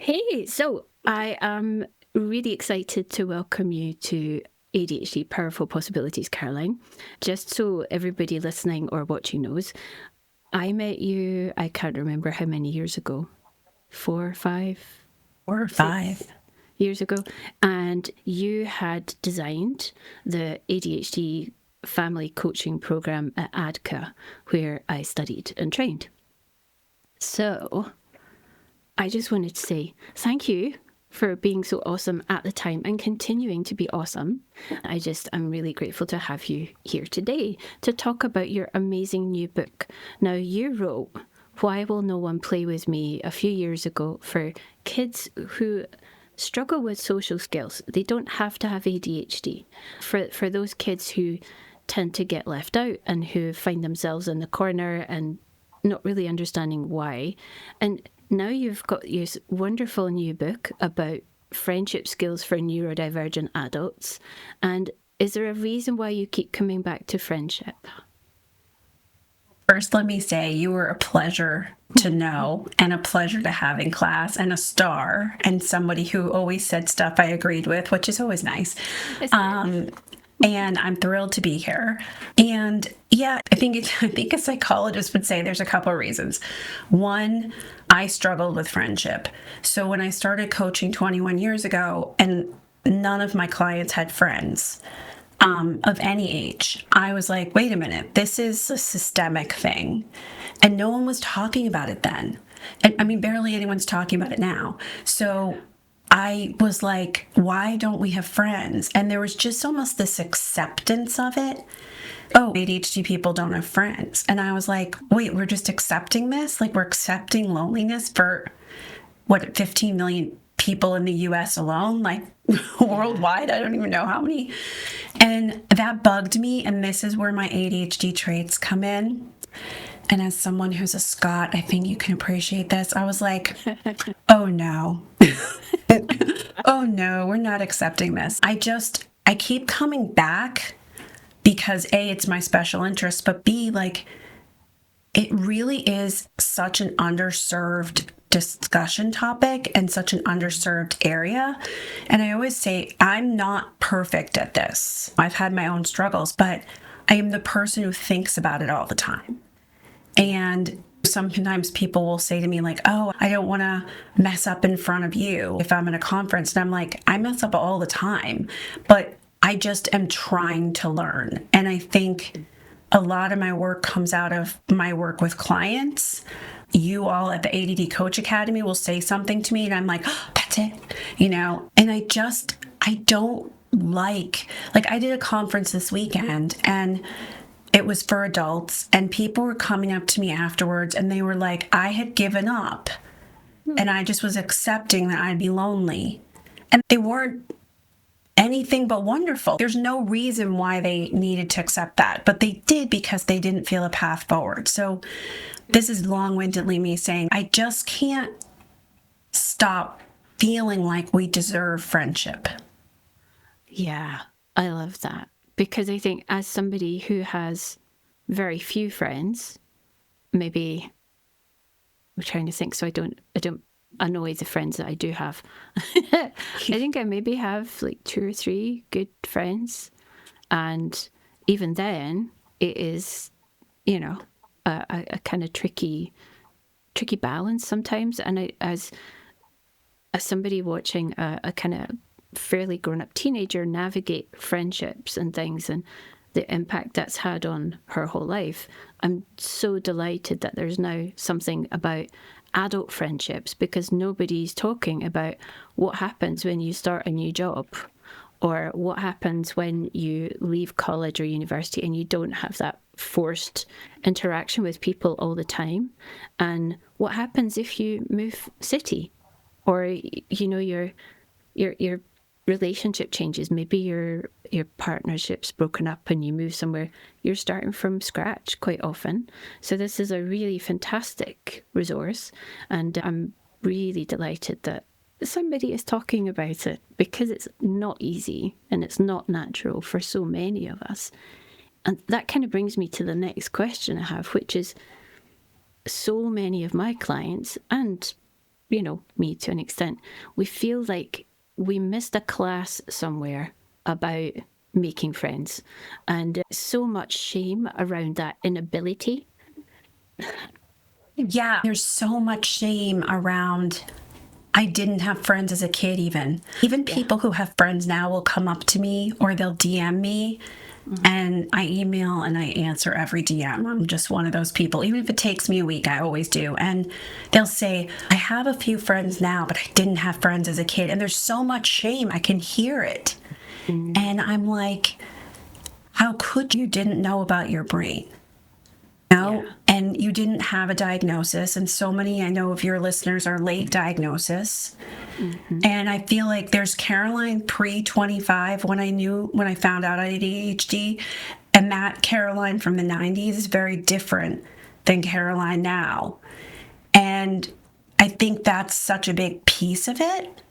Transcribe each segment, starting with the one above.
Hey, so I am really excited to welcome you to ADHD Powerful Possibilities, Caroline. Just so everybody listening or watching knows, I met you, I can't remember how many years ago, 4, 5, 4 or 5 years ago, and you had designed the ADHD family coaching program at ADCA, where I studied and trained. So I just wanted to say thank you for being so awesome at the time and continuing to be awesome. I'm really grateful to have you here today to talk about your amazing new book. Now, you wrote Why Will No One Play With Me a few years ago for kids who struggle with social skills. They don't have to have ADHD. For those kids who tend to get left out and who find themselves in the corner and not really understanding why. And now you've got this wonderful new book about friendship skills for neurodivergent adults. And is there a reason why you keep coming back to friendship? First, let me say you were a pleasure to know and a pleasure to have in class and a star and somebody who always said stuff I agreed with, which is always nice. And I'm thrilled to be here. And yeah, I think a psychologist would say there's a couple of reasons. One, I struggled with friendship. So when I started coaching 21 years ago and none of my clients had friends, of any age, I was like, wait a minute, this is a systemic thing. And no one was talking about it then. And I mean, barely anyone's talking about it now. So I was like, why don't we have friends? And there was just almost this acceptance of it. Oh, ADHD people don't have friends. And I was like, wait, we're just accepting this? Like, we're accepting loneliness for what, 15 million people in the US alone, like worldwide? I don't even know how many. And that bugged me. And this is where my ADHD traits come in. And as someone who's a Scot, I think you can appreciate this. I was like, oh no. Oh no, we're not accepting this. I keep coming back because A, it's my special interest, but B, like, it really is such an underserved discussion topic and such an underserved area. And I always say, I'm not perfect at this. I've had my own struggles, but I am the person who thinks about it all the time. And sometimes people will say to me like, oh, I don't want to mess up in front of you if I'm in a conference. And I'm like, I mess up all the time, but I just am trying to learn. And I think a lot of my work comes out of my work with clients. You all at the ADD Coach Academy will say something to me and I'm like, oh, that's it, and I don't like I did a conference this weekend and it was for adults and people were coming up to me afterwards and they were like, I had given up and I just was accepting that I'd be lonely. And they weren't anything but wonderful. There's no reason why they needed to accept that, but they did because they didn't feel a path forward. So this is long-windedly me saying, I just can't stop feeling like we deserve friendship. Yeah, I love that. Because I think as somebody who has very few friends, maybe I'm trying to think so I don't annoy the friends that I do have. I think I maybe have like 2 or 3 good friends. And even then it is, a kind of tricky balance sometimes. And as somebody watching a kind of fairly grown-up teenager navigate friendships and things and the impact that's had on her whole life, I'm so delighted that there's now something about adult friendships, because nobody's talking about what happens when you start a new job or what happens when you leave college or university and you don't have that forced interaction with people all the time, and what happens if you move city or your relationship changes. Maybe your partnership's broken up and you move somewhere. You're starting from scratch quite often. So this is a really fantastic resource, and I'm really delighted that somebody is talking about it, because it's not easy and it's not natural for so many of us. And that kind of brings me to the next question I have, which is, so many of my clients and me to an extent, we feel like we missed a class somewhere about making friends, and so much shame around that inability. Yeah, there's so much shame around. I didn't have friends as a kid, even people who have friends now will come up to me or they'll DM me, and I email and I answer every DM. I'm just one of those people. Even if it takes me a week, I always do. And they'll say, I have a few friends now, but I didn't have friends as a kid. And there's so much shame. I can hear it. And I'm like, how could you didn't know about your brain? And you didn't have a diagnosis, and so many, I know, of your listeners are late diagnosis. And I feel like there's Caroline pre-25 when I found out I had ADHD, and that Caroline from the 90s is very different than Caroline now. And I think that's such a big piece of it.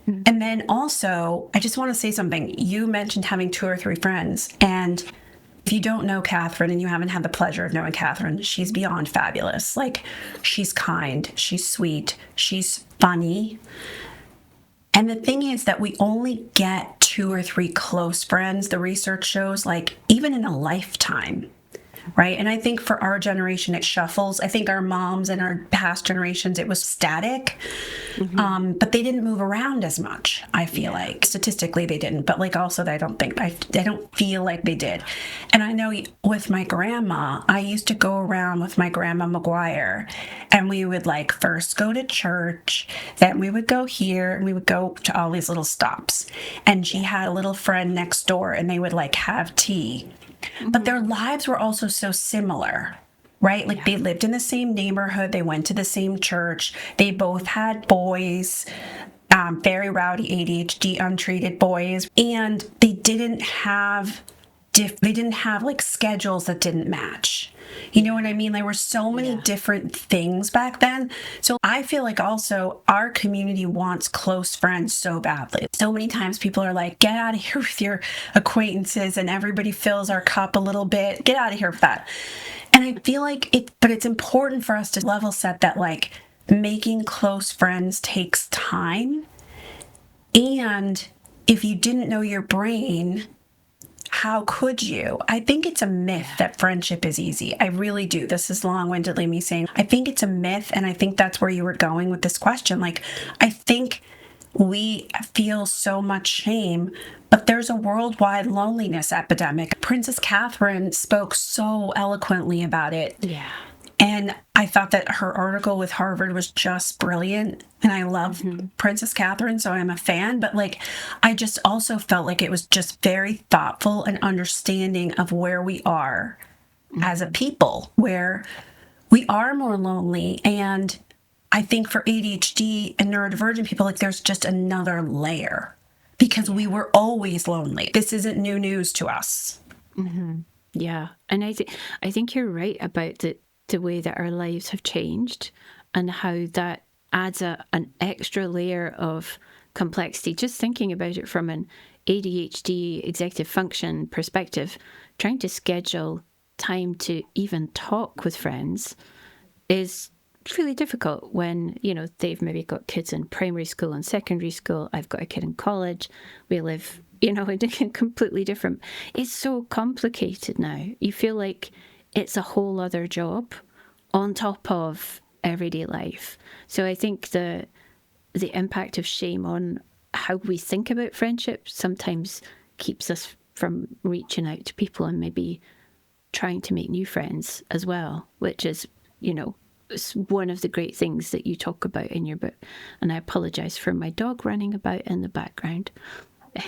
And then also, I just want to say something. You mentioned having 2 or 3 friends, and if you don't know Katherine and you haven't had the pleasure of knowing Katherine, she's beyond fabulous. Like, she's kind, she's sweet, she's funny. And the thing is that we only get 2 or 3 close friends, the research shows, like, even in a lifetime. Right. And I think for our generation, it shuffles. I think our moms and our past generations, it was static, but they didn't move around as much. I feel like statistically they didn't, but like also I don't feel like they did. And I know with my grandma, I used to go around with my grandma Maguire, and we would like first go to church, then we would go here, and we would go to all these little stops. And she had a little friend next door, and they would like have tea. But their lives were also so similar, right? Like they lived in the same neighborhood. They went to the same church. They both had boys, very rowdy ADHD, untreated boys. And they didn't have like schedules that didn't match. You know what I mean? There were so many different things back then. So I feel like also our community wants close friends so badly. So many times people are like, get out of here with your acquaintances, and everybody fills our cup a little bit. Get out of here with that. And I feel like but it's important for us to level set that like making close friends takes time. And if you didn't know your brain, how could you? I think it's a myth that friendship is easy. I really do. This is long-windedly me saying, I think it's a myth, and I think that's where you were going with this question. Like, I think we feel so much shame, but there's a worldwide loneliness epidemic. Princess Catherine spoke so eloquently about it. Yeah. And I thought that her article with Harvard was just brilliant. And I love Princess Catherine, so I'm a fan. But like, I just also felt like it was just very thoughtful and understanding of where we are as a people, where we are more lonely. And I think for ADHD and neurodivergent people, like there's just another layer because we were always lonely. This isn't new news to us. Yeah. And I think you're right about the way that our lives have changed and how that adds an extra layer of complexity. Just thinking about it from an ADHD executive function perspective, trying to schedule time to even talk with friends is really difficult when, they've maybe got kids in primary school and secondary school. I've got a kid in college. We live, in completely different. It's so complicated now. You feel like it's a whole other job on top of everyday life. So I think the impact of shame on how we think about friendship sometimes keeps us from reaching out to people and maybe trying to make new friends as well, which is, one of the great things that you talk about in your book. And I apologize for my dog running about in the background.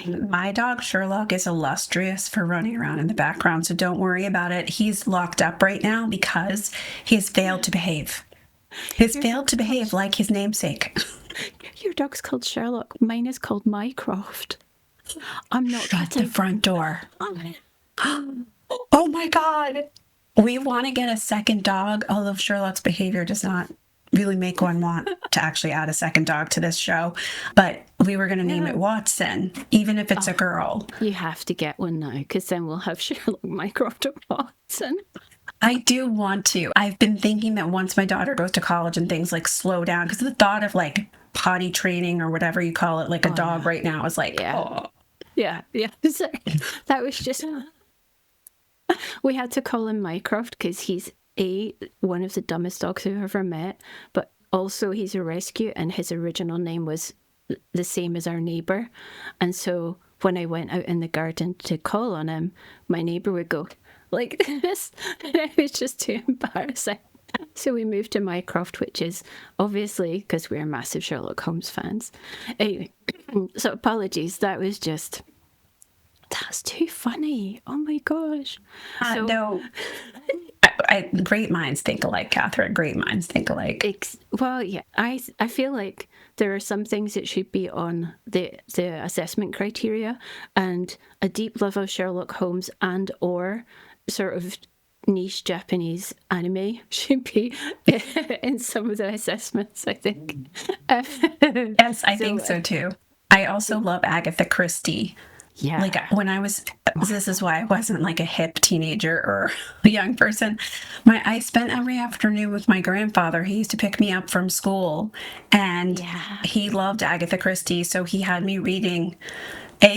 My dog, Sherlock, is illustrious for running around in the background, so don't worry about it. He's locked up right now because he's failed to behave. He's failed to behave like his namesake. Your dog's called Sherlock. Mine is called Mycroft. I'm not Shut kidding. the front door. Oh my God. We want to get a second dog, although Sherlock's behavior does not really make one want to actually add a second dog to this show. But we were going to name it Watson, even if it's a girl. You have to get one now, because then we'll have Sherlock, Mycroft, and Watson. I do want to. I've been thinking that once my daughter goes to college and things like slow down, because the thought of like potty training or whatever you call it, like a dog right now is like, Yeah. oh. Yeah. So, that was just, we had to call him Mycroft because he's one of the dumbest dogs I've ever met, but also he's a rescue, and his original name was the same as our neighbour. And so when I went out in the garden to call on him, my neighbour would go like this, and it was just too embarrassing. So we moved to Mycroft, which is obviously because we're massive Sherlock Holmes fans. Anyway, so apologies. That's too funny. Oh my gosh. No. Great minds think alike, Catherine. Great minds think alike. Well, yeah, I feel like there are some things that should be on the assessment criteria, and a deep love of Sherlock Holmes and or sort of niche Japanese anime should be in some of the assessments, I think. Yes, I think so too. I also love Agatha Christie. Yeah. Like when this is why I wasn't like a hip teenager or a young person. I spent every afternoon with my grandfather. He used to pick me up from school, and he loved Agatha Christie. So he had me reading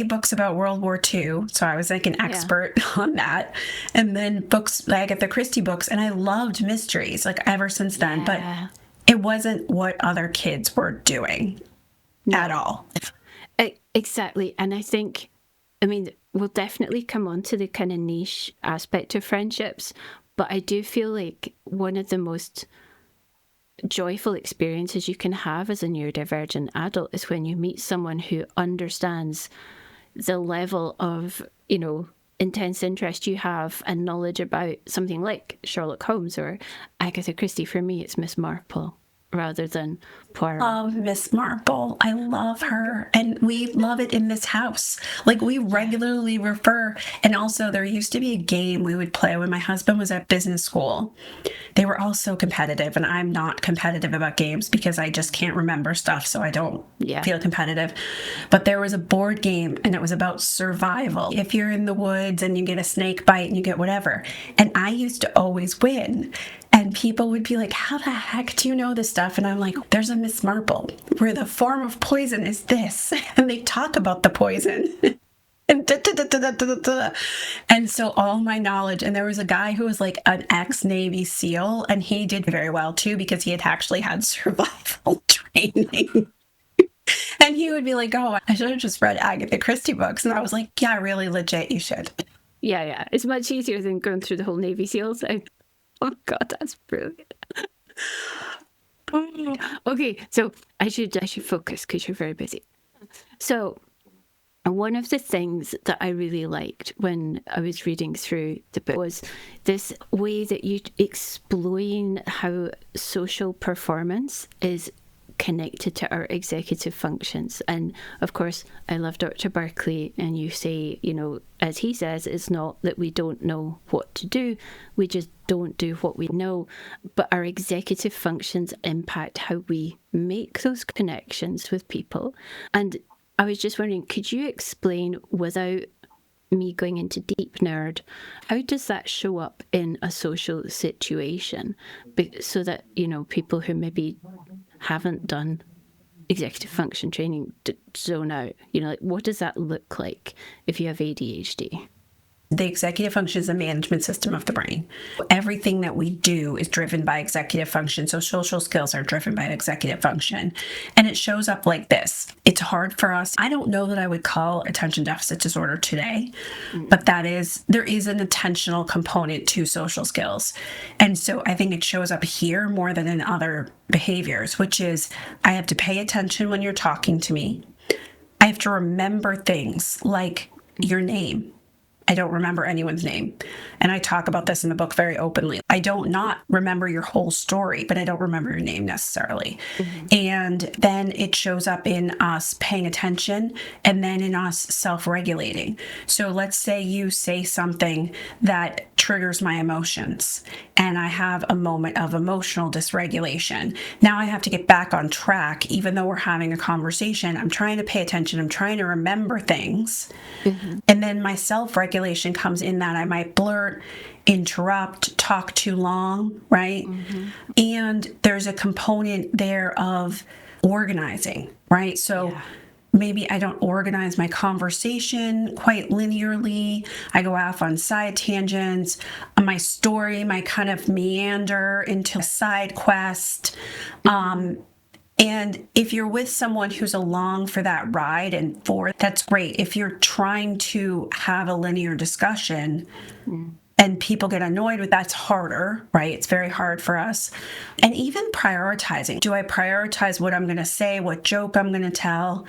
books about World War II. So I was like an expert on that. And then Agatha Christie books. And I loved mysteries like ever since then. But it wasn't what other kids were doing at all. Exactly. And I mean, we'll definitely come on to the kind of niche aspect of friendships, but I do feel like one of the most joyful experiences you can have as a neurodivergent adult is when you meet someone who understands the level of, intense interest you have and knowledge about something like Sherlock Holmes or Agatha Christie. For me, it's Miss Marple rather than Poirot. Love Miss Marple. I love her. And we love it in this house. Like we regularly refer. And also there used to be a game we would play when my husband was at business school. They were all so competitive, and I'm not competitive about games because I just can't remember stuff. So I don't feel competitive. But there was a board game, and it was about survival. If you're in the woods and you get a snake bite and you get whatever. And I used to always win. And people would be like, how the heck do you know this stuff? And I'm like, there's a Miss Marple where the form of poison is this. And they talk about the poison. And so all my knowledge, and there was a guy who was like an ex-Navy SEAL, and he did very well too because he had actually had survival training. And he would be like, oh, I should have just read Agatha Christie books. And I was like, yeah, really legit, you should. Yeah. It's much easier than going through the whole Navy SEALs. Oh God, that's brilliant. Okay, so I should focus because you're very busy. So one of the things that I really liked when I was reading through the book was this way that you explain how social performance is connected to our executive functions. And of course, I love Dr. Berkeley, and you say, as he says, it's not that we don't know what to do, we just don't do what we know. But our executive functions impact how we make those connections with people. And I was just wondering, could you explain, without me going into deep nerd, how does that show up in a social situation so that, people who maybe haven't done executive function training zone out? What does that look like if you have ADHD? The executive function is a management system of the brain. Everything that we do is driven by executive function. So social skills are driven by executive function. And it shows up like this. It's hard for us. I don't know that I would call attention deficit disorder today, but there is an attentional component to social skills. And so I think it shows up here more than in other behaviors, which is I have to pay attention when you're talking to me. I have to remember things like your name. I don't remember anyone's name. And I talk about this in the book very openly. I don't not remember your whole story, but I don't remember your name necessarily. Mm-hmm. And then it shows up in us paying attention and then in us self-regulating. So let's say you say something that triggers my emotions and I have a moment of emotional dysregulation. Now I have to get back on track. Even though we're having a conversation, I'm trying to pay attention. I'm trying to remember things. And then my self-regulation comes in that I might blurt, interrupt, talk too long, right? And there's a component there of organizing, right? So maybe I don't organize my conversation quite linearly. I go off on side tangents. My story might kind of meander into a side quest. And if you're with someone who's along for that ride and for, that's great. If you're trying to have a linear discussion, and people get annoyed with that's harder, right? It's very hard for us. And even prioritizing. Do I prioritize what I'm going to say, what joke I'm going to tell?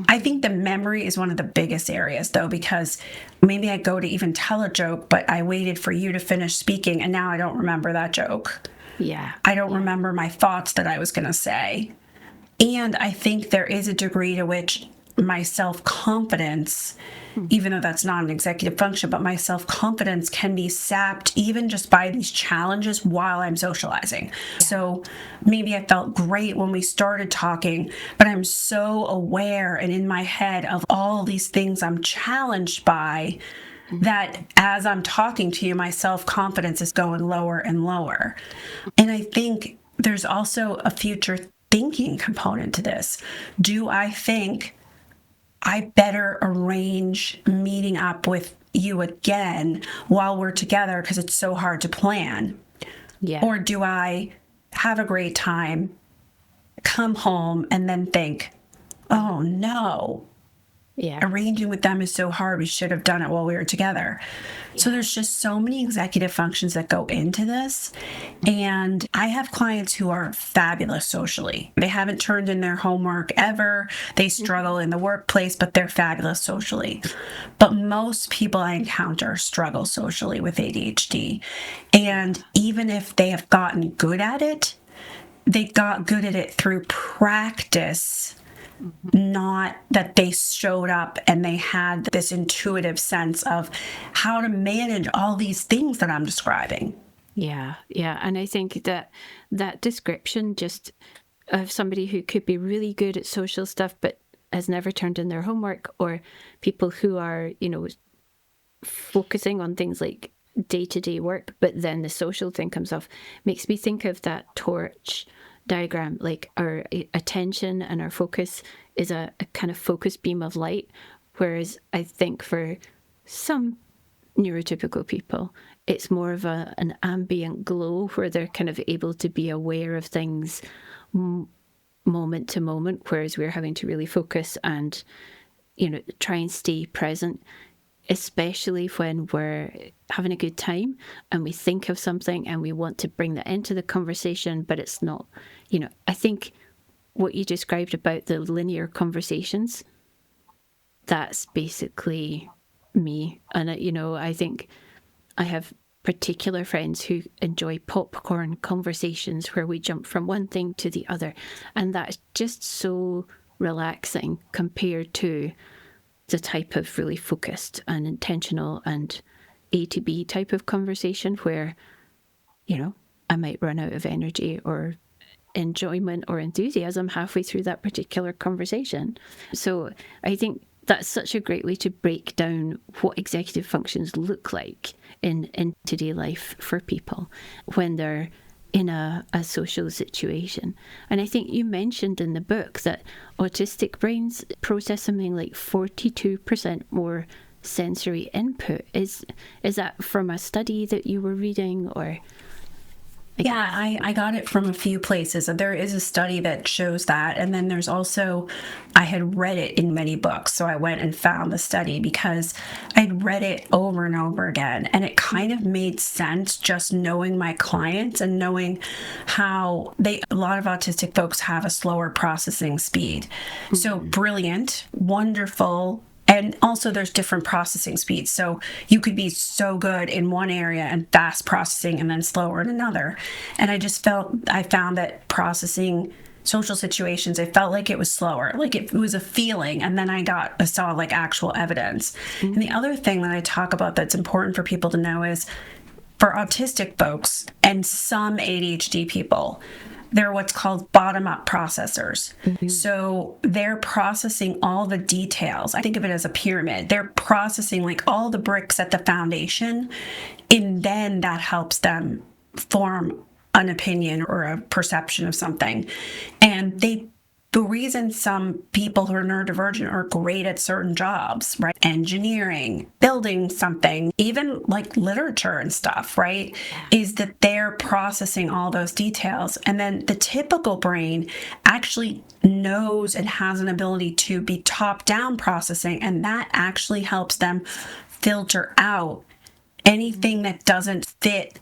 I think the memory is one of the biggest areas, though, because maybe I go to even tell a joke, but I waited for you to finish speaking, and now I don't remember that joke. I don't remember my thoughts that I was going to say. And I think there is a degree to which my self-confidence, even though that's not an executive function, but my self-confidence can be sapped even just by these challenges while I'm socializing. So maybe I felt great when we started talking, but I'm so aware and in my head of all these things I'm challenged by that as I'm talking to you, my self-confidence is going lower and lower. And I think there's also a future thinking component to this. Do I think I better arrange meeting up with you again while we're together because it's so hard to plan? Or do I have a great time, come home, and then think, oh no, arranging with them is so hard. We should have done it while we were together. So there's just so many executive functions that go into this. And I have clients who are fabulous socially. They haven't turned in their homework ever. They struggle in the workplace, but they're fabulous socially. But most people I encounter struggle socially with ADHD. And even if they have gotten good at it, they got good at it through practice, not that they showed up and they had this intuitive sense of how to manage all these things that I'm describing. And I think that description just of somebody who could be really good at social stuff but has never turned in their homework, or people who are, focusing on things like day-to-day work, but then the social thing comes off, makes me think of that torch diagram. Like our attention and our focus is a kind of focus beam of light, whereas I think for some neurotypical people it's more of an ambient glow where they're kind of able to be aware of things moment to moment, whereas we're having to really focus and try and stay present, especially when we're having a good time and we think of something and we want to bring that into the conversation, but it's not, I think what you described about the linear conversations, that's basically me. And, I think I have particular friends who enjoy popcorn conversations where we jump from one thing to the other. And that's just so relaxing compared to the type of really focused and intentional and A to B type of conversation where, I might run out of energy or enjoyment or enthusiasm halfway through that particular conversation. So I think that's such a great way to break down what executive functions look like in today life for people when they're in a social situation. And I think you mentioned in the book that autistic brains process something like 42% more sensory input. Is that from a study that you were reading, or? Yeah, I got it from a few places. There is a study that shows that. And then there's also, I had read it in many books. So I went and found the study because I'd read it over and over again. And it kind of made sense just knowing my clients and knowing how a lot of autistic folks have a slower processing speed. So brilliant, wonderful. And also there's different processing speeds. So you could be so good in one area and fast processing and then slower in another. And I found that processing social situations, I felt like it was slower, like it was a feeling. And then I saw like actual evidence. And the other thing that I talk about that's important for people to know is for autistic folks and some ADHD people, they're what's called bottom-up processors. So they're processing all the details. I think of it as a pyramid. They're processing like all the bricks at the foundation, and then that helps them form an opinion or a perception of something. And the reason some people who are neurodivergent are great at certain jobs, right? Engineering, building something, even like literature and stuff, right? Is that they're processing all those details. And then the typical brain actually knows and has an ability to be top-down processing, and that actually helps them filter out anything that doesn't fit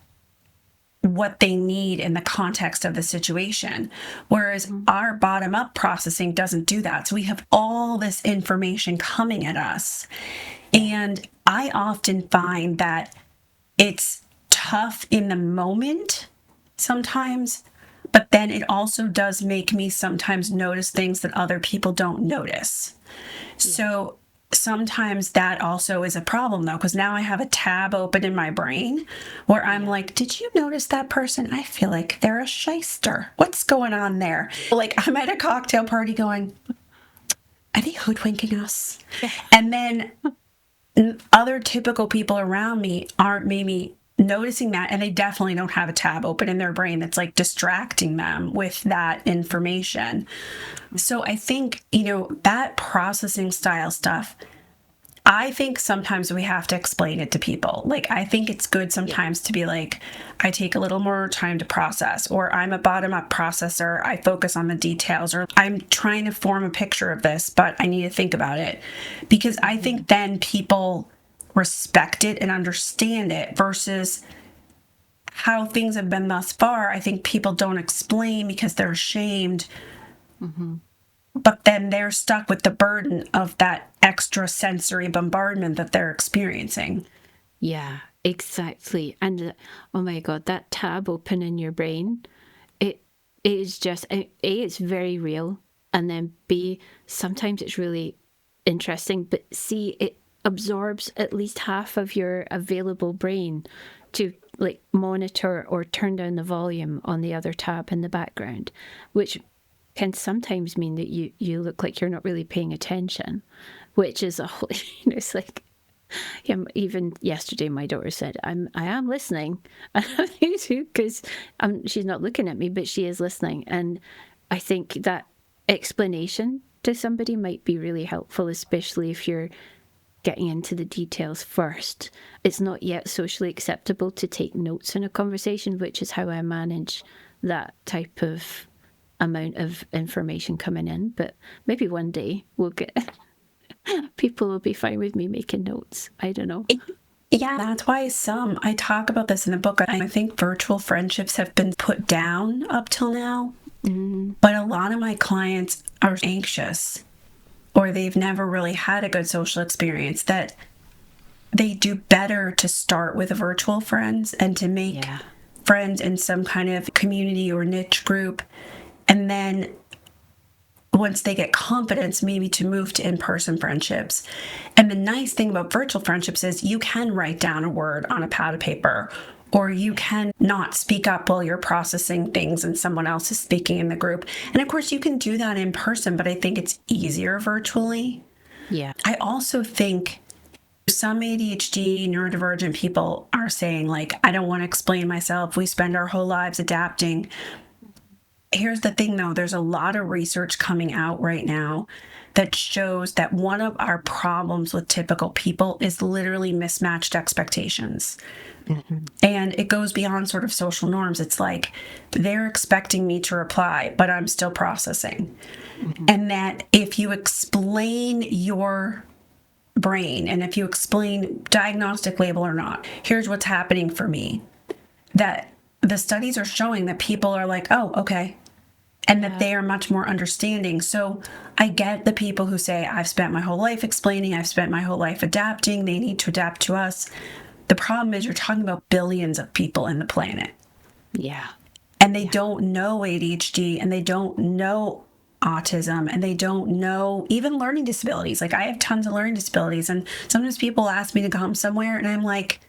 what they need in the context of the situation. Whereas our bottom-up processing doesn't do that. So we have all this information coming at us. And I often find that it's tough in the moment sometimes, but then it also does make me sometimes notice things that other people don't notice. So sometimes that also is a problem, though, because now I have a tab open in my brain where I'm like, did you notice that person? I feel like they're a shyster. What's going on there? Like, I'm at a cocktail party going, are they hoodwinking us? And then other typical people around me aren't maybe noticing that, and they definitely don't have a tab open in their brain that's like distracting them with that information. So I think, that processing style stuff, I think sometimes we have to explain it to people. Like, I think it's good sometimes to be like, I take a little more time to process, or I'm a bottom-up processor, I focus on the details, or I'm trying to form a picture of this, but I need to think about it. Because I think then people respect it and understand it, versus how things have been thus far. I think people don't explain because they're ashamed, but then they're stuck with the burden of that extra sensory bombardment that they're experiencing. Yeah, exactly. And oh my God, that tab open in your brain, it is just, A, it's very real. And then B, sometimes it's really interesting, but C, it absorbs at least half of your available brain to like monitor or turn down the volume on the other tab in the background, which can sometimes mean that you look like you're not really paying attention, which is a whole, it's like, even yesterday my daughter said, I am listening, because she's not looking at me, but she is listening. And I think that explanation to somebody might be really helpful, especially if you're getting into the details first. It's not yet socially acceptable to take notes in a conversation, which is how I manage that type of amount of information coming in. But maybe one day we'll get people will be fine with me making notes. I don't know. Yeah, that's why I talk about this in the book. I think virtual friendships have been put down up till now, but a lot of my clients are anxious, or they've never really had a good social experience, that they do better to start with virtual friends and to make friends in some kind of community or niche group. And then once they get confidence, maybe to move to in-person friendships. And the nice thing about virtual friendships is you can write down a word on a pad of paper, or you can not speak up while you're processing things and someone else is speaking in the group. And of course, you can do that in person, but I think it's easier virtually. Yeah. I also think some ADHD, neurodivergent people are saying, like, I don't want to explain myself. We spend our whole lives adapting. Here's the thing, though. There's a lot of research coming out right now that shows that one of our problems with typical people is literally mismatched expectations. And it goes beyond sort of social norms. It's like they're expecting me to reply, but I'm still processing. And that if you explain your brain, and if you explain diagnostic label or not, here's what's happening for me, that the studies are showing that people are like, oh, okay. And that they are much more understanding. So I get the people who say, I've spent my whole life explaining, I've spent my whole life adapting, they need to adapt to us. The problem is you're talking about billions of people in the planet. Yeah. And they don't know ADHD, and they don't know autism, and they don't know even learning disabilities. Like, I have tons of learning disabilities, and sometimes people ask me to come somewhere and I'm like,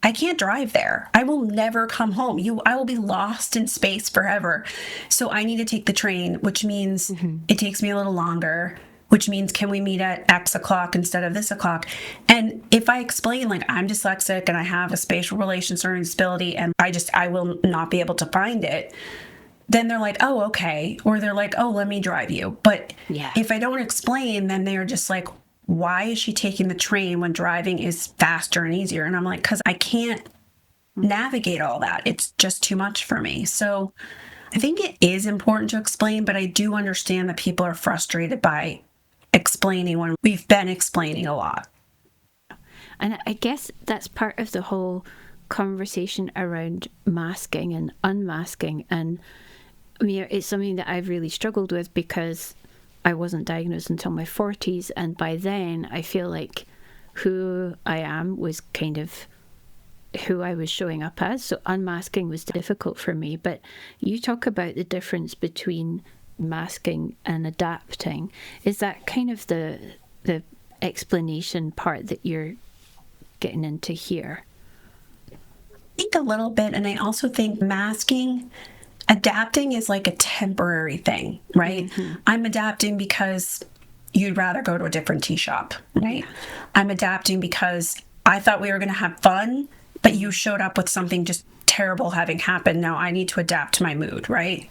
I can't drive there. I will never come home. I will be lost in space forever. So I need to take the train, which means it takes me a little longer, which means can we meet at X o'clock instead of this o'clock? And if I explain like I'm dyslexic and I have a spatial relations learning disability and I will not be able to find it, then they're like, oh, okay. Or they're like, oh, let me drive you. But if I don't explain, then they're just like, why is she taking the train when driving is faster and easier? And I'm like, because I can't navigate all that. It's just too much for me. So I think it is important to explain, but I do understand that people are frustrated by explaining when we've been explaining a lot. And I guess that's part of the whole conversation around masking and unmasking. And I mean, it's something that I've really struggled with because I wasn't diagnosed until my 40s. And by then, I feel like who I am was kind of who I was showing up as. So unmasking was difficult for me. But you talk about the difference between masking and adapting. Is that kind of the explanation part that you're getting into here? I think a little bit. And I also think adapting is like a temporary thing, right? I'm adapting because you'd rather go to a different tea shop, right? I'm adapting because I thought we were going to have fun, but you showed up with something just terrible having happened. Now I need to adapt to my mood, right?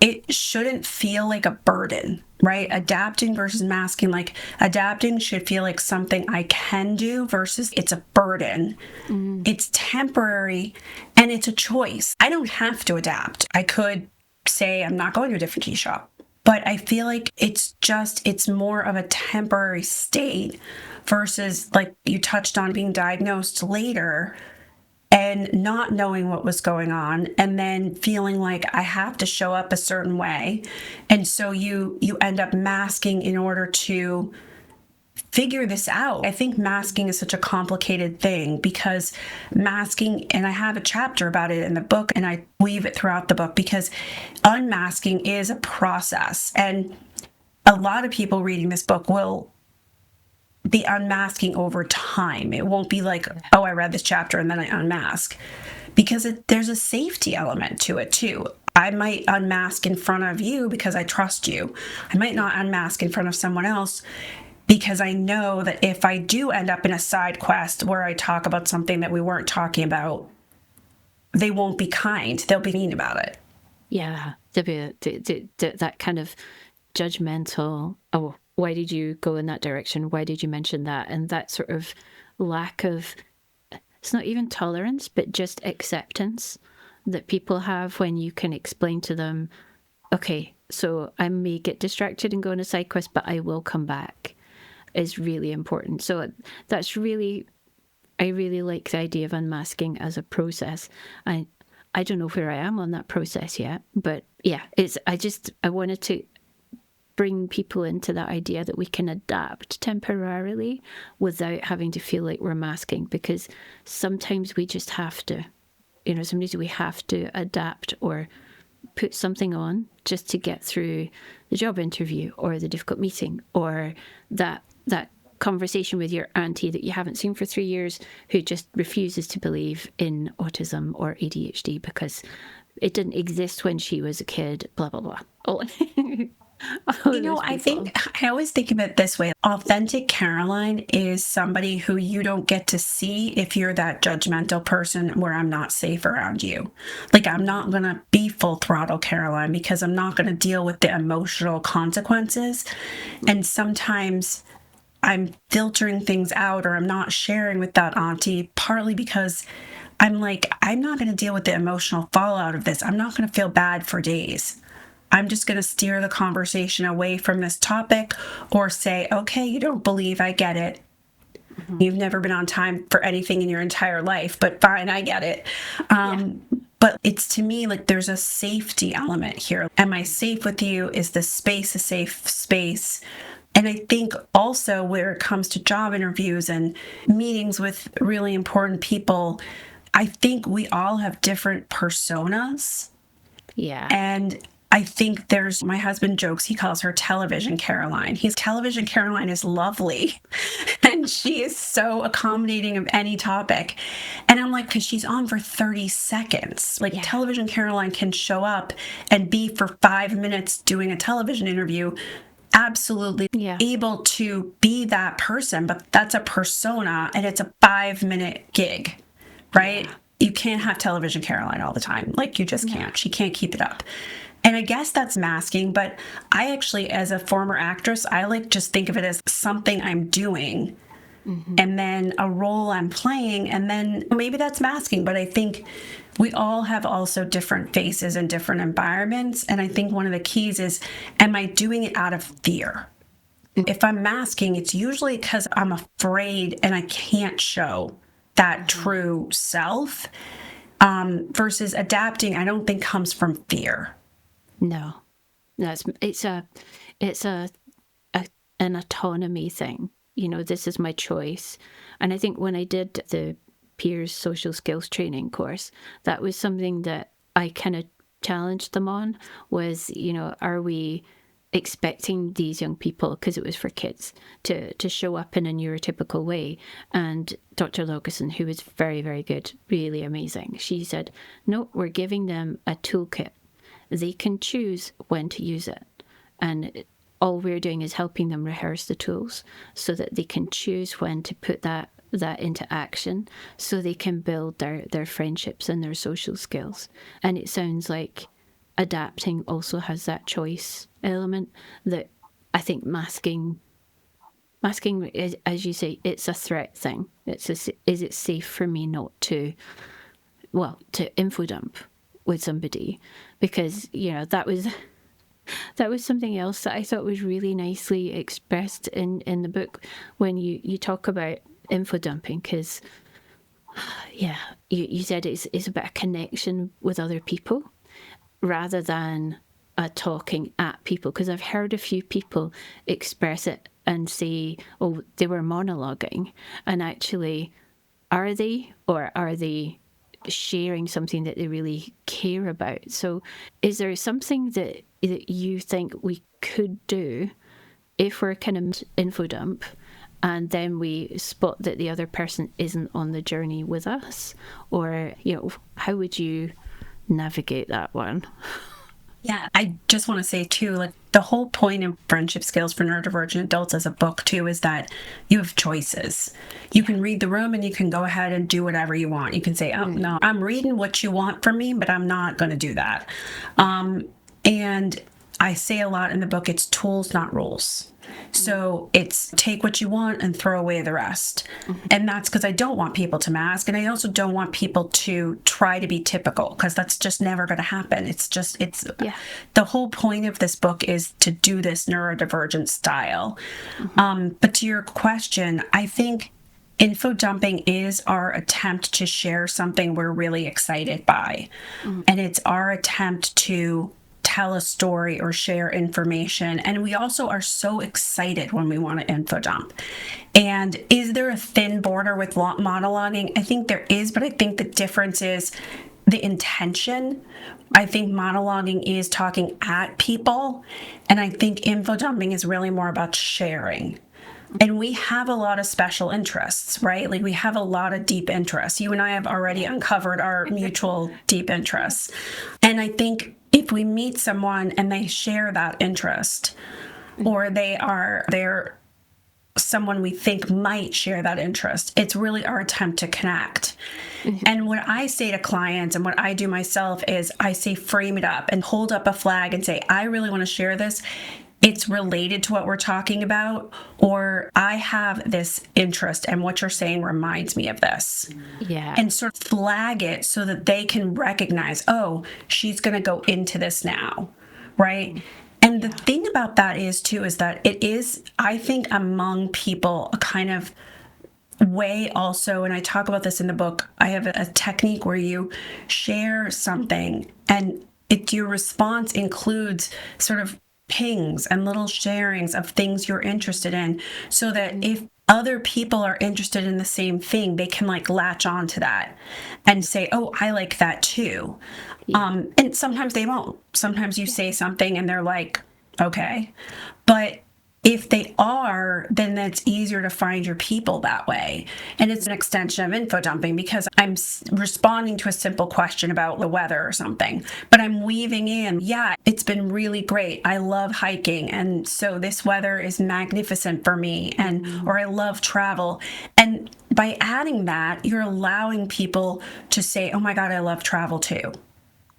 It shouldn't feel like a burden, right? Adapting versus masking, like adapting should feel like something I can do versus it's a burden. It's temporary and it's a choice. I don't have to adapt. I could say I'm not going to a different tea shop, but I feel like it's more of a temporary state versus like you touched on being diagnosed later and not knowing what was going on and then feeling like I have to show up a certain way. And so you end up masking in order to figure this out. I think masking is such a complicated thing because masking, and I have a chapter about it in the book and I weave it throughout the book because unmasking is a process. And a lot of people reading this book will be unmasking over time. It won't be like, oh, I read this chapter and then I unmask, because there's a safety element to it too. I might unmask in front of you because I trust you. I might not unmask in front of someone else because I know that if I do end up in a side quest where I talk about something that we weren't talking about, they won't be kind. They'll be mean about it. Yeah, that kind of judgmental, oh, why did you go in that direction? Why did you mention that? And that sort of lack of, it's not even tolerance, but just acceptance that people have when you can explain to them, okay, so I may get distracted and go on a side quest, but I will come back, is really important. So that's really, I really like the idea of unmasking as a process. I don't know where I am on that process yet, but yeah, I wanted to bring people into that idea that we can adapt temporarily without having to feel like we're masking, because sometimes we just have to, sometimes we have to adapt or put something on just to get through the job interview or the difficult meeting or that conversation with your auntie that you haven't seen for 3 years who just refuses to believe in autism or ADHD because it didn't exist when she was a kid, blah, blah, blah. Oh. I always think of it this way. Authentic Caroline is somebody who you don't get to see if you're that judgmental person where I'm not safe around you. Like, I'm not going to be full throttle Caroline because I'm not going to deal with the emotional consequences. And sometimes I'm filtering things out or I'm not sharing with that auntie, partly because I'm like, I'm not going to deal with the emotional fallout of this. I'm not going to feel bad for days. I'm just going to steer the conversation away from this topic or say, okay, you don't believe, I get it. You've never been on time for anything in your entire life, but fine, I get it. But it's, to me, like there's a safety element here. Am I safe with you? Is the space a safe space? And I think also where it comes to job interviews and meetings with really important people, I think we all have different personas. Yeah. And I think my husband jokes, he calls her Television Caroline. Television Caroline is lovely. And she is so accommodating of any topic. And I'm like, because she's on for 30 seconds. Like, Television Caroline can show up and be for 5 minutes doing a television interview, absolutely able to be that person, but that's a persona and it's a 5-minute gig, right? You can't have Television Caroline all the time. Like, you just can't. She can't keep it up. And I guess that's masking, but I actually, as a former actress, I like just think of it as something I'm doing and then a role I'm playing, and then maybe that's masking, but I think we all have also different faces and different environments. And I think one of the keys is, am I doing it out of fear? If I'm masking, it's usually because I'm afraid and I can't show that true self, versus adapting, I don't think comes from fear. No, it's an autonomy thing. You know, this is my choice. And I think when I did the peers social skills training course, that was something that I kind of challenged them on, was, you know, are we expecting these young people, because it was for kids, to show up in a neurotypical way? And Dr. Logason, who was very, very good, really amazing, she said, no, we're giving them a toolkit. They can choose when to use it. And all we're doing is helping them rehearse the tools so that they can choose when to put that into action, so they can build their friendships and their social skills. And it sounds like adapting also has that choice element that I think masking is, as you say, it's a threat thing. Is it safe for me not to info dump with somebody? Because, you know, that was something else that I thought was really nicely expressed in the book when you talk about info dumping, because you said it's about a connection with other people rather than talking at people. Because I've heard a few people express it and say, oh, they were monologuing, and actually, are they, or are they sharing something that they really care about? So is there something that you think we could do if we're kind of info dump and then we spot that the other person isn't on the journey with us? Or, you know, how would you navigate that one? Yeah, I just want to say too, like, the whole point of Friendship Skills for Neurodivergent Adults as a book too is that you have choices. You can read the room and you can go ahead and do whatever you want. You can say, oh, no, I'm reading what you want from me, but I'm not going to do that. And I say a lot in the book, it's tools, not rules. So it's take what you want and throw away the rest. And that's because I don't want people to mask. And I also don't want people to try to be typical, because that's just never going to happen. The whole point of this book is to do this neurodivergent style. But to your question, I think info dumping is our attempt to share something we're really excited by. And it's our attempt to tell a story or share information. And we also are so excited when we want to info dump. And is there a thin border with monologuing? I think there is, but I think the difference is the intention. I think monologuing is talking at people, and I think info dumping is really more about sharing. And we have a lot of special interests, right? Like, we have a lot of deep interests. You and I have already uncovered our mutual deep interests. And I think if we meet someone and they share that interest, or they're someone we think might share that interest, it's really our attempt to connect. And what I say to clients and what I do myself is I say, frame it up and hold up a flag and say, I really want to share this. It's related to what we're talking about, or I have this interest and what you're saying reminds me of this. Yeah. And sort of flag it so that they can recognize, oh, she's going to go into this now, right? And the thing about that is that it is, I think, among people, a kind of way also, and I talk about this in the book, I have a technique where you share something and your response includes sort of pings and little sharings of things you're interested in, so that if other people are interested in the same thing, they can like latch on to that and say, oh, I like that too. Yeah. And sometimes they won't. Sometimes you say something and they're like, okay. But if they are, then it's easier to find your people that way. And it's an extension of info dumping because I'm responding to a simple question about the weather or something, but I'm weaving in, yeah, it's been really great. I love hiking. And so this weather is magnificent for me. Or I love travel. And by adding that, you're allowing people to say, oh my God, I love travel too.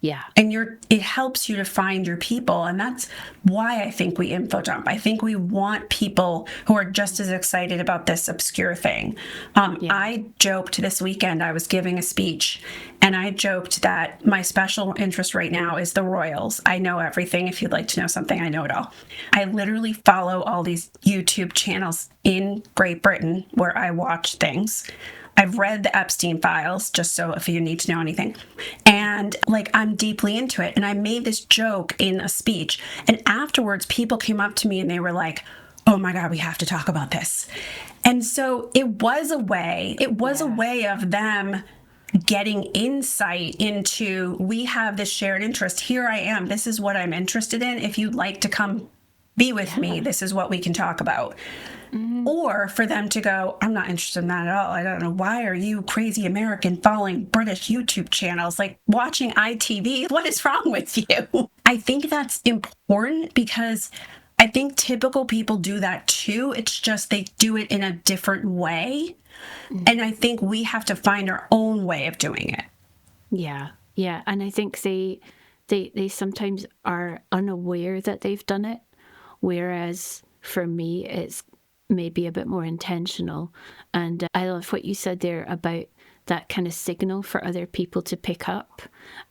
Yeah. And it helps you to find your people. And that's why I think we info dump. I think we want people who are just as excited about this obscure thing. I joked this weekend, I was giving a speech, and I joked that my special interest right now is the royals. I know everything. If you'd like to know something, I know it all. I literally follow all these YouTube channels in Great Britain where I watch things. I've read the Epstein files, just so if you need to know anything. And like, I'm deeply into it. And I made this joke in a speech. And afterwards, people came up to me and they were like, oh my God, we have to talk about this. And so it was a way of them getting insight into, we have this shared interest. Here I am. This is what I'm interested in. If you'd like to come be with me, this is what we can talk about. Or for them to go, I'm not interested in that at all. I don't know. Why are you crazy American following British YouTube channels, like watching ITV? What is wrong with you? I think that's important because I think typical people do that too. It's just they do it in a different way. And I think we have to find our own way of doing it. Yeah. Yeah. And I think they sometimes are unaware that they've done it. Whereas for me, it's maybe a bit more intentional. And I love what you said there about that kind of signal for other people to pick up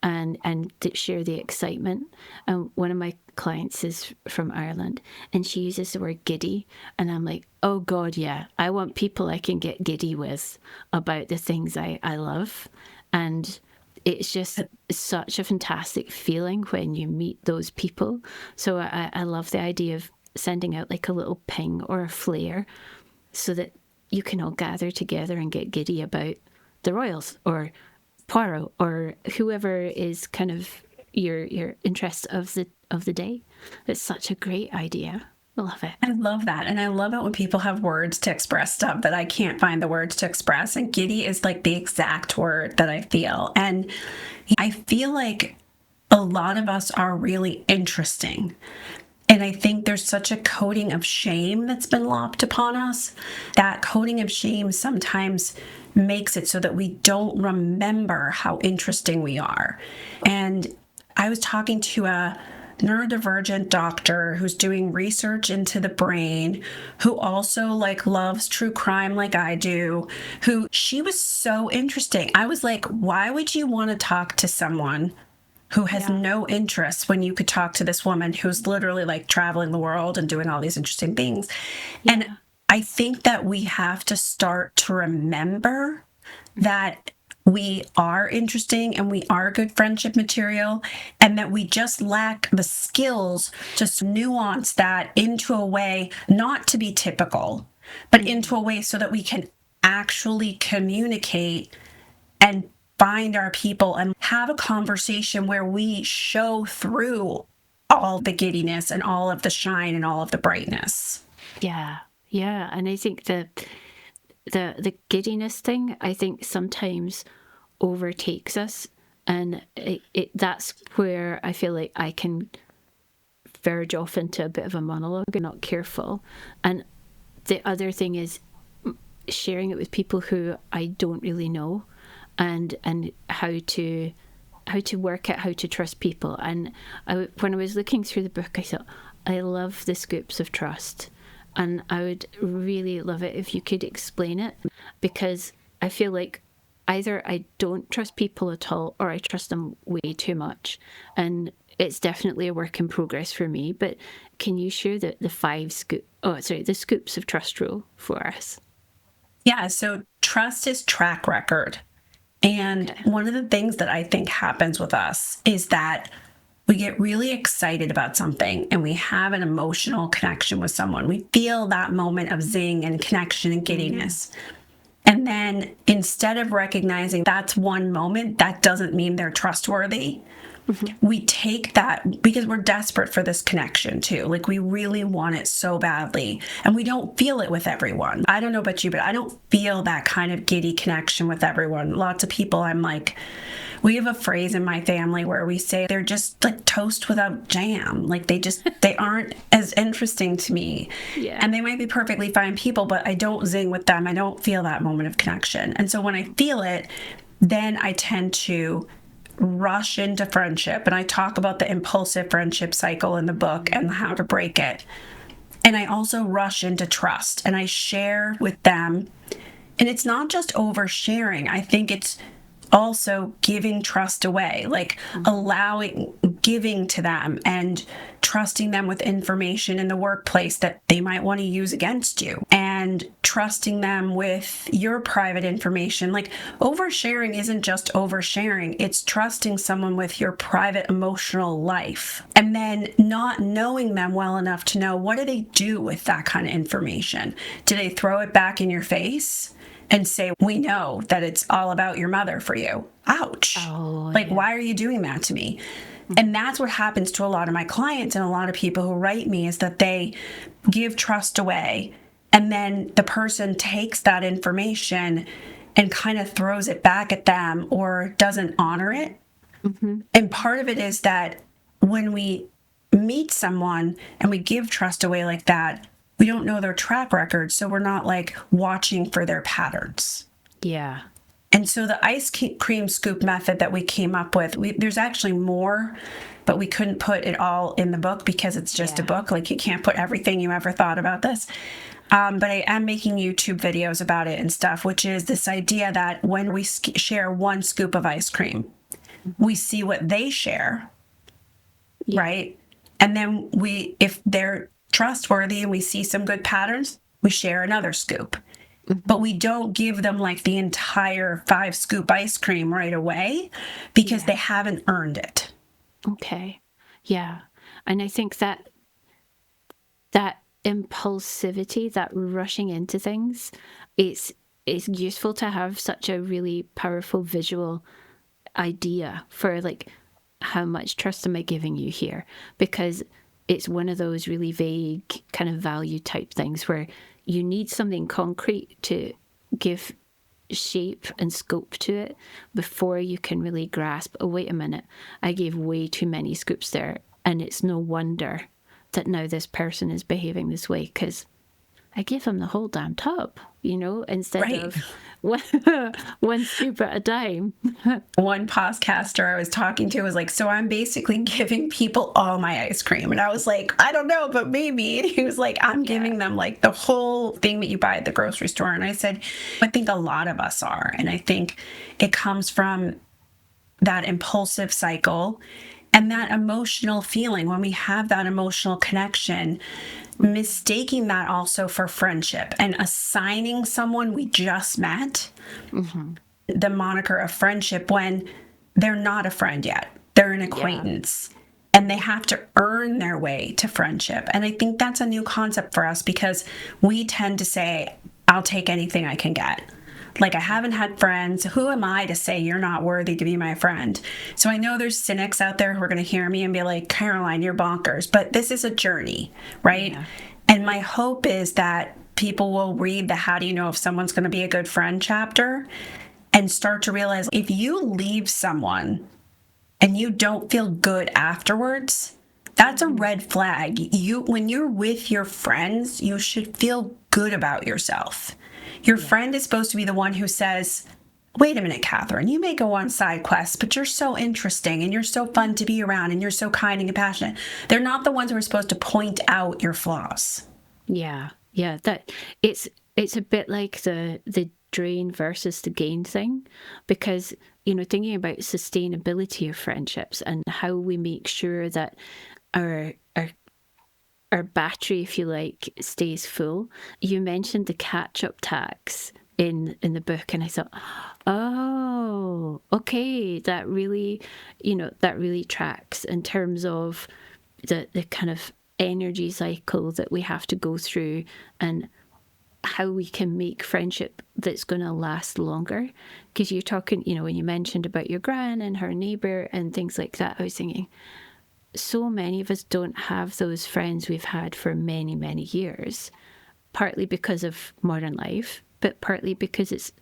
and to share the excitement. And one of my clients is from Ireland and she uses the word giddy. And I'm like, oh God, yeah, I want people I can get giddy with about the things I love. And it's just such a fantastic feeling when you meet those people. So I love the idea of sending out like a little ping or a flare so that you can all gather together and get giddy about the royals or Poirot or whoever is kind of your interest of the day. It's such a great idea. I love it. I love that. And I love it when people have words to express stuff that I can't find the words to express. And giddy is like the exact word that I feel. And I feel like a lot of us are really interesting. And I think there's such a coating of shame that's been lopped upon us. That coating of shame sometimes makes it so that we don't remember how interesting we are. And I was talking to a neurodivergent doctor who's doing research into the brain, who also like loves true crime like I do, she was so interesting. I was like, why would you want to talk to someone who has no interest when you could talk to this woman who's literally like traveling the world and doing all these interesting things? Yeah. And I think that we have to start to remember that we are interesting and we are good friendship material, and that we just lack the skills to nuance that into a way not to be typical, but into a way so that we can actually communicate and find our people and have a conversation where we show through all the giddiness and all of the shine and all of the brightness. Yeah. Yeah. And I think the giddiness thing, I think sometimes overtakes us. And that's where I feel like I can verge off into a bit of a monologue and not careful. And the other thing is sharing it with people who I don't really know. And how to work out how to trust people. And when I was looking through the book, I thought, I love the scoops of trust. And I would really love it if you could explain it, because I feel like either I don't trust people at all or I trust them way too much. And it's definitely a work in progress for me. But can you share the the scoops of trust rule for us? Yeah, so trust is track record. And one of the things that I think happens with us is that we get really excited about something and we have an emotional connection with someone. We feel that moment of zing and connection and giddiness. And then instead of recognizing that's one moment, that doesn't mean they're trustworthy. We take that because we're desperate for this connection too. Like we really want it so badly and we don't feel it with everyone. I don't know about you, but I don't feel that kind of giddy connection with everyone. Lots of people I'm like, we have a phrase in my family where we say they're just like toast without jam. Like they aren't as interesting to me. Yeah. And they might be perfectly fine people, but I don't zing with them. I don't feel that moment of connection. And so when I feel it, then I tend to rush into friendship. And I talk about the impulsive friendship cycle in the book and how to break it. And I also rush into trust and I share with them. And it's not just oversharing. I think it's also giving trust away, like giving to them and trusting them with information in the workplace that they might want to use against you, and trusting them with your private information. Like oversharing isn't just oversharing, it's trusting someone with your private emotional life and then not knowing them well enough to know what do they do with that kind of information. Do they throw it back in your face and say, we know that it's all about your mother for you? Ouch. Why are you doing that to me? And that's what happens to a lot of my clients and a lot of people who write me, is that they give trust away and then the person takes that information and kind of throws it back at them or doesn't honor it. And part of it is that when we meet someone and we give trust away like that, we don't know their track record, so we're not like watching for their patterns. Yeah. And so the ice cream scoop method that we came up with, there's actually more, but we couldn't put it all in the book because it's just a book. Like you can't put everything you ever thought about this. But I am making YouTube videos about it and stuff, which is this idea that when we share one scoop of ice cream, we see what they share, right? And then if they're trustworthy and we see some good patterns, we share another scoop. But we don't give them like the entire 5-scoop ice cream right away because they haven't earned it. Okay. Yeah. And I think that impulsivity, that rushing into things, it's useful to have such a really powerful visual idea for like, how much trust am I giving you here? Because it's one of those really vague kind of value type things where you need something concrete to give shape and scope to it before you can really grasp, oh, wait a minute, I gave way too many scoops there. And it's no wonder that now this person is behaving this way because I give them the whole damn tub, instead of one scoop at a time. One podcaster I was talking to was like, so I'm basically giving people all my ice cream. And I was like, I don't know, but maybe. And he was like, I'm giving them like the whole thing that you buy at the grocery store. And I said, I think a lot of us are. And I think it comes from that impulsive cycle and that emotional feeling. When we have that emotional connection, mistaking that also for friendship and assigning someone we just met the moniker of friendship when they're not a friend yet. They're an acquaintance and they have to earn their way to friendship. And I think that's a new concept for us because we tend to say, I'll take anything I can get. Like, I haven't had friends. Who am I to say you're not worthy to be my friend? So I know there's cynics out there who are going to hear me and be like, Caroline, you're bonkers. But this is a journey, right? Yeah. And my hope is that people will read the How Do You Know If Someone's Going to Be a Good Friend chapter and start to realize if you leave someone and you don't feel good afterwards, that's a red flag. When you're with your friends, you should feel good about yourself. Your friend is supposed to be the one who says, wait a minute, Katherine, you may go on side quests, but you're so interesting and you're so fun to be around and you're so kind and compassionate. They're not the ones who are supposed to point out your flaws. Yeah. That it's a bit like the drain versus the gain thing, because, thinking about sustainability of friendships and how we make sure that our battery, if you like, stays full. You mentioned the catch-up tax in the book, and I thought, oh, okay, that really, that really tracks in terms of the kind of energy cycle that we have to go through, and how we can make friendship that's going to last longer. Because you're talking, when you mentioned about your gran and her neighbour and things like that, I was thinking, so many of us don't have those friends we've had for many, many years, partly because of modern life, but partly because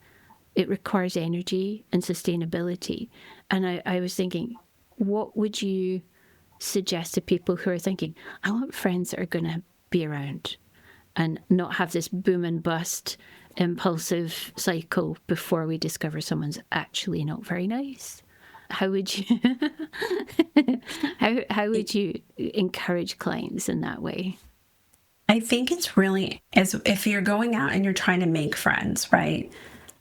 it requires energy and sustainability. And I was thinking, what would you suggest to people who are thinking, I want friends that are going to be around and not have this boom and bust impulsive cycle before we discover someone's actually not very nice? How would you how would you encourage clients in that way? I think it's really, as if you're going out and you're trying to make friends, right?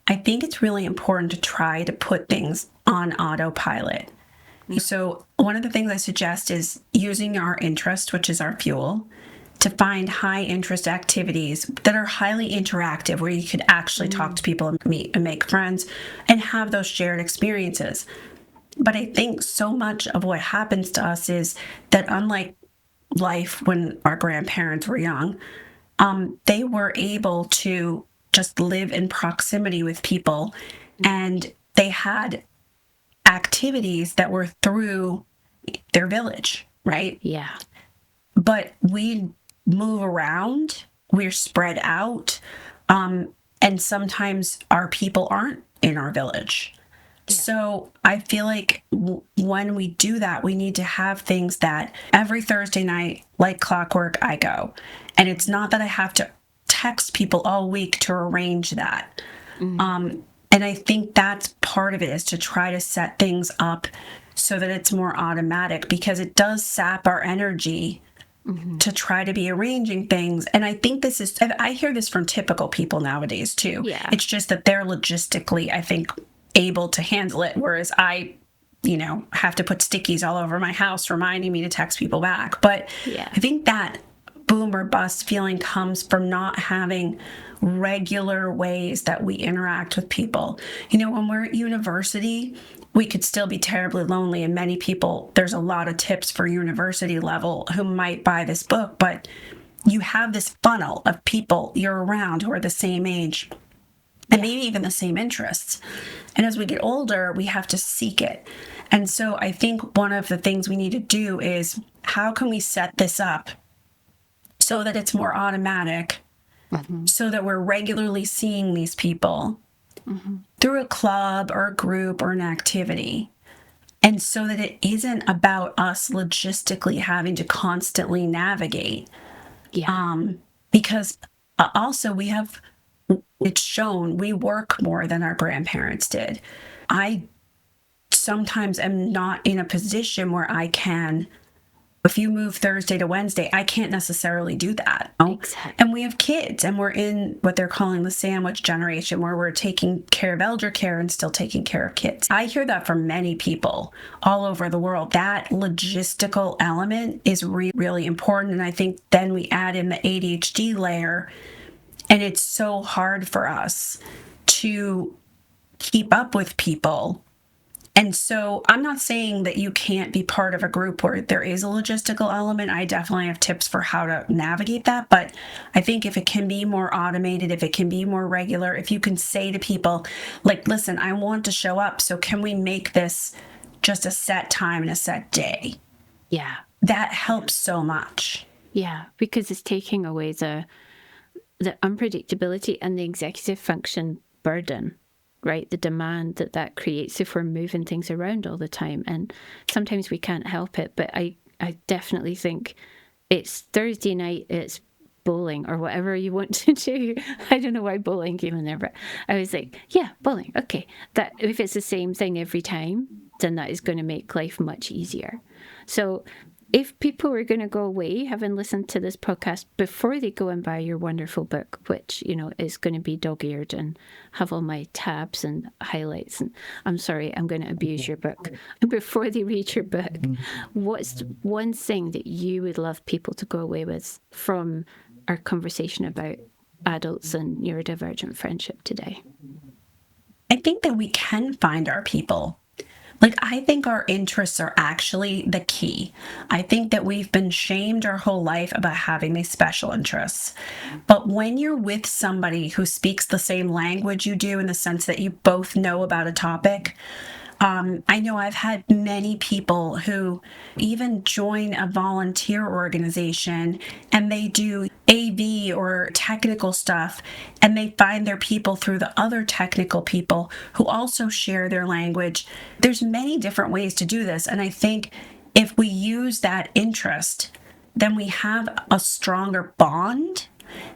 I think it's really important to try to put things on autopilot. So one of the things I suggest is using our interest, which is our fuel, to find high interest activities that are highly interactive, where you could actually talk to people and meet and make friends and have those shared experiences. But I think so much of what happens to us is that, unlike life when our grandparents were young, they were able to just live in proximity with people, and they had activities that were through their village, right? Yeah. But we move around, we're spread out, and sometimes our people aren't in our village. Yeah. So I feel like when we do that, we need to have things that every Thursday night, like clockwork, I go. And it's not that I have to text people all week to arrange that. And I think that's part of it, is to try to set things up so that it's more automatic, because it does sap our energy to try to be arranging things. And I think I hear this from typical people nowadays too. Yeah. It's just that they're logistically, I think, able to handle it, whereas I, have to put stickies all over my house reminding me to text people back. But yeah. I think that boom or bust feeling comes from not having regular ways that we interact with people. When we're at university, we could still be terribly lonely, and many people, there's a lot of tips for university level who might buy this book, but you have this funnel of people you're around who are the same age and maybe even the same interests. And as we get older, we have to seek it. And so I think one of the things we need to do is, how can we set this up so that it's more automatic, so that we're regularly seeing these people through a club or a group or an activity, and so that it isn't about us logistically having to constantly navigate. Because also it's shown we work more than our grandparents did. I sometimes am not in a position where I can, if you move Thursday to Wednesday, I can't necessarily do that. Exactly. And we have kids, and we're in what they're calling the sandwich generation, where we're taking care of elder care and still taking care of kids. I hear that from many people all over the world. That logistical element is really important. And I think then we add in the ADHD layer, and it's so hard for us to keep up with people. And so I'm not saying that you can't be part of a group where there is a logistical element. I definitely have tips for how to navigate that. But I think if it can be more automated, if it can be more regular, if you can say to people, like, listen, I want to show up, so can we make this just a set time and a set day? Yeah. That helps so much. Yeah, because it's taking away the unpredictability and the executive function burden, right? The demand that creates if we're moving things around all the time. And sometimes we can't help it. But I definitely think it's Thursday night, it's bowling or whatever you want to do. I don't know why bowling came in there, but I was like, yeah, bowling. Okay. That if it's the same thing every time, then that is going to make life much easier. So if people were going to go away, having listened to this podcast, before they go and buy your wonderful book, which, is going to be dog-eared and have all my tabs and highlights, and I'm sorry, I'm going to abuse your book. Before they read your book, what's one thing that you would love people to go away with from our conversation about adults and neurodivergent friendship today? I think that we can find our people. Like, I think our interests are actually the key. I think that we've been shamed our whole life about having these special interests. But when you're with somebody who speaks the same language you do, in the sense that you both know about a topic, I know I've had many people who even join a volunteer organization and they do AV or technical stuff, and they find their people through the other technical people who also share their language. There's many different ways to do this. And I think if we use that interest, then we have a stronger bond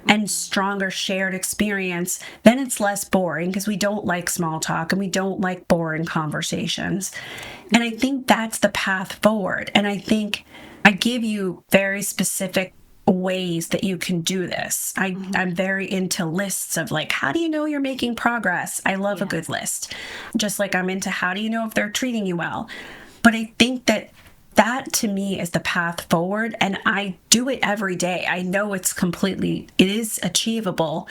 and stronger shared experience. Then it's less boring, because we don't like small talk and we don't like boring conversations. And I think that's the path forward. And I think I give you very specific ways that you can do this. I'm very into lists of, like, how do you know you're making progress? I love a good list. Just like I'm into, how do you know if they're treating you well? But I think that to me is the path forward, and I do it every day. I know it is achievable.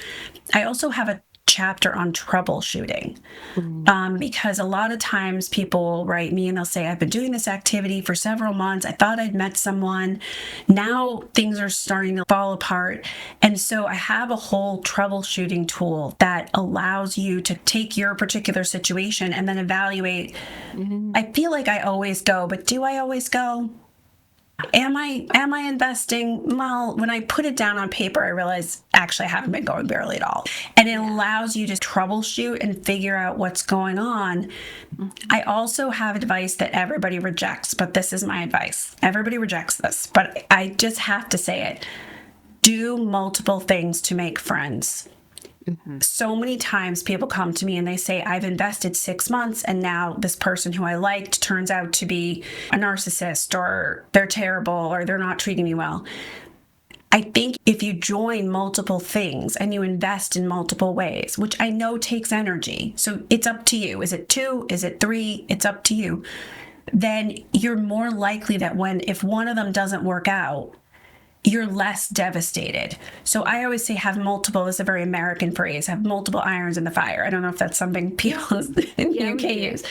I also have a chapter on troubleshooting, because a lot of times people will write me and they'll say, I've been doing this activity for several months. I thought I'd met someone. Now things are starting to fall apart. And so I have a whole troubleshooting tool that allows you to take your particular situation and then evaluate. I feel like I always go, but do I always go? Am I investing? Well, when I put it down on paper, I realize actually I haven't been going barely at all. And it allows you to troubleshoot and figure out what's going on. I also have advice that everybody rejects, but this is my advice. Everybody rejects this, but I just have to say it. Do multiple things to make friends. So many times people come to me and they say, I've invested 6 months and now this person who I liked turns out to be a narcissist, or they're terrible, or they're not treating me well. I think if you join multiple things and you invest in multiple ways, which I know takes energy, so it's up to you. Is it 2? Is it 3? It's up to you. Then you're more likely that if one of them doesn't work out, you're less devastated. So I always say have multiple, this is a very American phrase, have multiple irons in the fire. I don't know if that's something people in the UK use.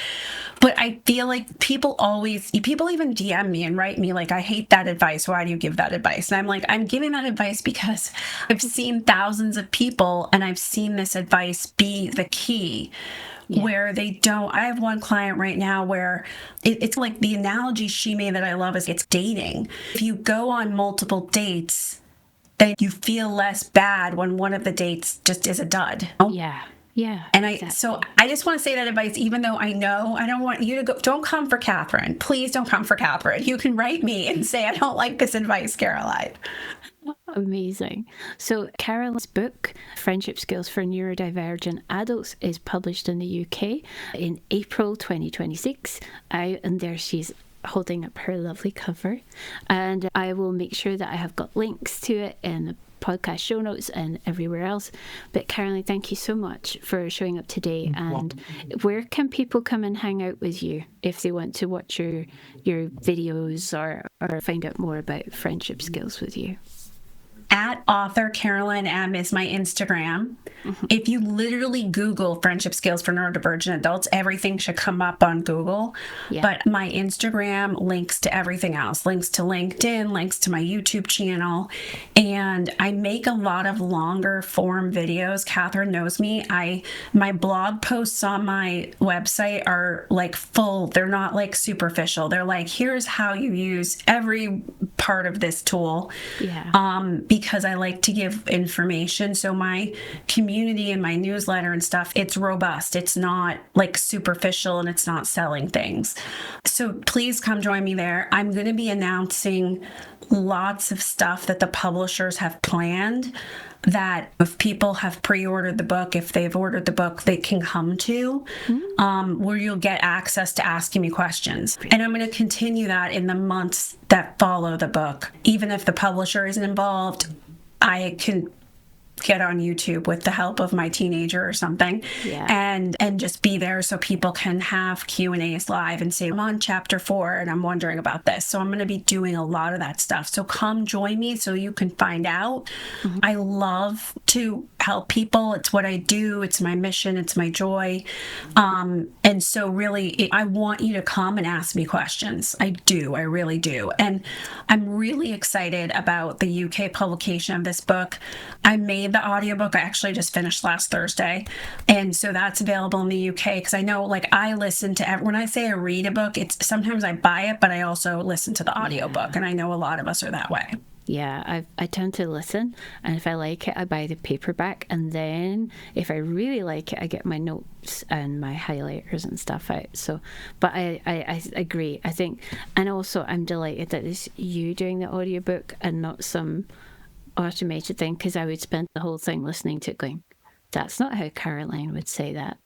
But I feel like people even DM me and write me like, I hate that advice. Why do you give that advice? And I'm like, I'm giving that advice because I've seen thousands of people and I've seen this advice be the key. Where they don't. I have one client right now where it's like the analogy she made that I love is it's dating. If you go on multiple dates, then you feel less bad when one of the dates just is a dud. Yeah. Yeah. And I just want to say that advice, even though I know I don't want you to go. Don't come for Katherine. Please don't come for Katherine. You can write me and say, I don't like this advice, Caroline. Amazing. So Caroline's book, Friendship Skills for Neurodivergent Adults, is published in the UK in April 2026. And there she's holding up her lovely cover. And I will make sure that I have got links to it in the podcast show notes and everywhere else. But Caroline, thank you so much for showing up today. And where can people come and hang out with you if they want to watch your videos or find out more about friendship skills with you? At author Caroline M is my Instagram. If you literally Google friendship skills for neurodivergent adults, everything should come up on Google. But my Instagram links to everything else, links to LinkedIn, links to my YouTube channel. And I make a lot of longer form videos. Katherine knows me. My blog posts on my website are like full. They're not like superficial. They're like, here's how you use every part of this tool. Because I like to give information. So my community and my newsletter and stuff, it's robust. It's not like superficial and it's not selling things. So please come join me there. I'm going to be announcing lots of stuff that the publishers have planned, that if people have pre-ordered the book, if they've ordered the book, they can come to, where you'll get access to asking me questions. And I'm going to continue that in the months that follow the book. Even if the publisher isn't involved, I can get on YouTube with the help of my teenager or something, Yeah. and just be there so people can have Q&As live and say, I'm on chapter 4 and I'm wondering about this. So I'm going to be doing a lot of that stuff. So come join me so you can find out. I love to help people. It's what I do. It's my mission. It's my joy. And so really, I want you to come and ask me questions. I do. I really do. And I'm really excited about the UK publication of this book. I made the audiobook. I actually just finished last Thursday. And so that's available in the UK, because I know, like, I listen to, when I say I read a book, it's sometimes I buy it, but I also listen to the audiobook. And I know a lot of us are that way. Yeah, I tend to listen, and if I like it, I buy the paperback, and then if I really like it, I get my notes and my highlighters and stuff out. So, but I agree. I think, and also I'm delighted that it's you doing the audiobook and not some automated thing, because I would spend the whole thing listening to it going, that's not how Caroline would say that.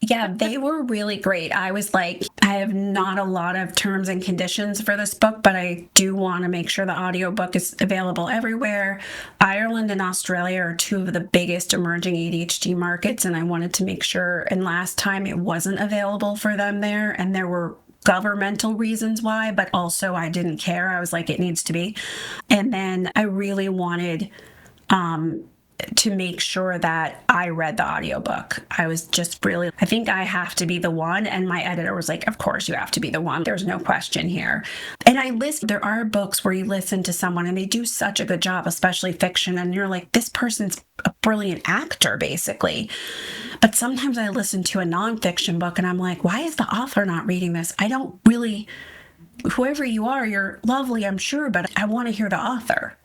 Yeah, they were really great. I was like, I have not a lot of terms and conditions for this book, but I do want to make sure the audiobook is available everywhere. Ireland and Australia are two of the biggest emerging ADHD markets, and I wanted to make sure, and last time it wasn't available for them there, and there were governmental reasons why, but also I didn't care. I was like, it needs to be. And then I really wanted to make sure that I read the audiobook. I was just really, I think I have to be the one. And my editor was like, of course you have to be the one. There's no question here. And I listen, there are books where you listen to someone and they do such a good job, especially fiction. And you're like, this person's a brilliant actor, basically. But sometimes I listen to a nonfiction book and I'm like, why is the author not reading this? I don't really, whoever you are, you're lovely, I'm sure, but I want to hear the author.